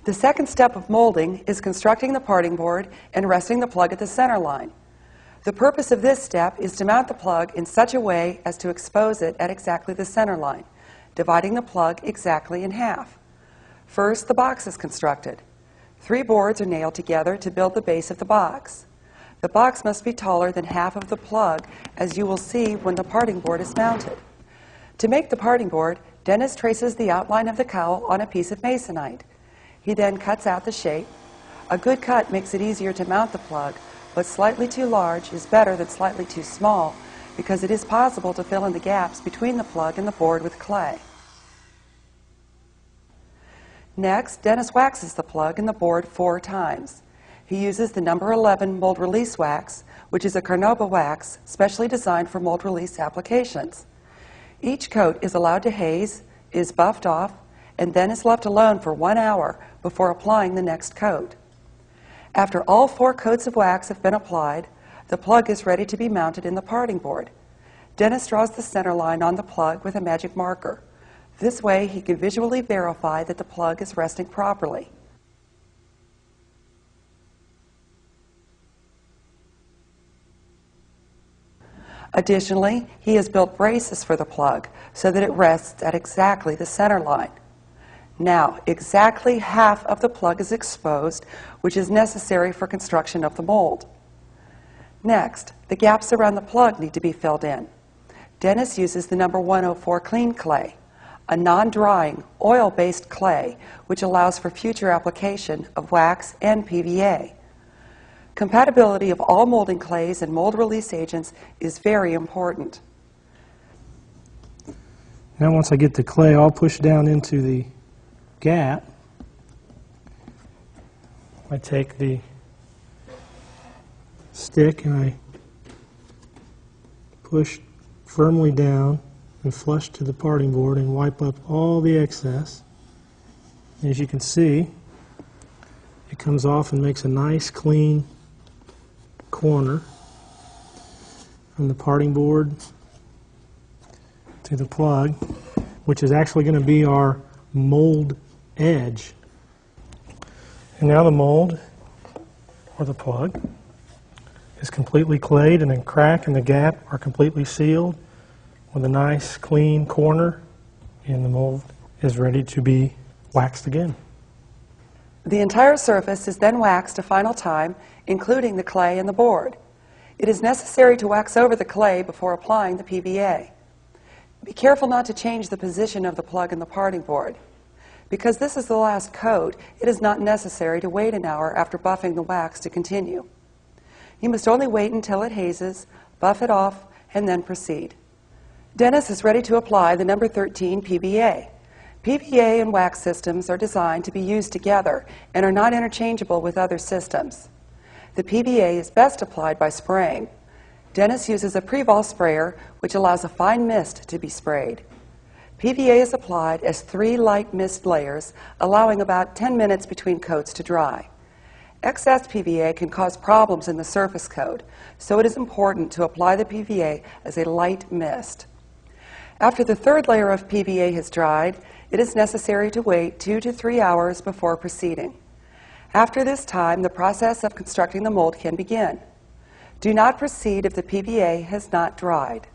The second step of molding is constructing the parting board and resting the plug at the center line. The purpose of this step is to mount the plug in such a way as to expose it at exactly the center line, dividing the plug exactly in half. First, the box is constructed. 3 boards are nailed together to build the base of the box. The box must be taller than half of the plug, as you will see when the parting board is mounted. To make the parting board, Dennis traces the outline of the cowl on a piece of masonite. He then cuts out the shape. A good cut makes it easier to mount the plug, but slightly too large is better than slightly too small because it is possible to fill in the gaps between the plug and the board with clay. Next, Dennis waxes the plug and the board 4 times. He uses the number 11 mold release wax, which is a carnauba wax specially designed for mold release applications. Each coat is allowed to haze, is buffed off, and then is left alone for 1 hour before applying the next coat. After all 4 coats of wax have been applied, the plug is ready to be mounted in the parting board. Dennis draws the center line on the plug with a magic marker. This way he can visually verify that the plug is resting properly. Additionally, he has built braces for the plug so that it rests at exactly the center line. Now, exactly half of the plug is exposed, which is necessary for construction of the mold. Next, the gaps around the plug need to be filled in. Dennis uses the number 104 clean clay, a non-drying, oil-based clay which allows for future application of wax and PVA. Compatibility of all molding clays and mold release agents is very important. Now once I get the clay all pushed down into the gap, I take the stick and I push firmly down and flush to the parting board and wipe up all the excess. As you can see, it comes off and makes a nice clean corner from the parting board to the plug, which is actually going to be our mold edge. And now the mold, or the plug, is completely clayed, and the crack and the gap are completely sealed with a nice clean corner, and the mold is ready to be waxed again. The entire surface is then waxed a final time, including the clay and the board. It is necessary to wax over the clay before applying the PVA. Be careful not to change the position of the plug in the parting board. Because this is the last coat, it is not necessary to wait an hour after buffing the wax to continue. You must only wait until it hazes, buff it off, and then proceed. Dennis is ready to apply the number 13 PVA. PVA and wax systems are designed to be used together and are not interchangeable with other systems. The PVA is best applied by spraying. Dennis uses a Prevol sprayer, which allows a fine mist to be sprayed. PVA is applied as 3 light mist layers, allowing about 10 minutes between coats to dry. Excess PVA can cause problems in the surface coat, so it is important to apply the PVA as a light mist. After the 3rd layer of PVA has dried, it is necessary to wait 2 to 3 hours before proceeding. After this time, the process of constructing the mold can begin. Do not proceed if the PVA has not dried.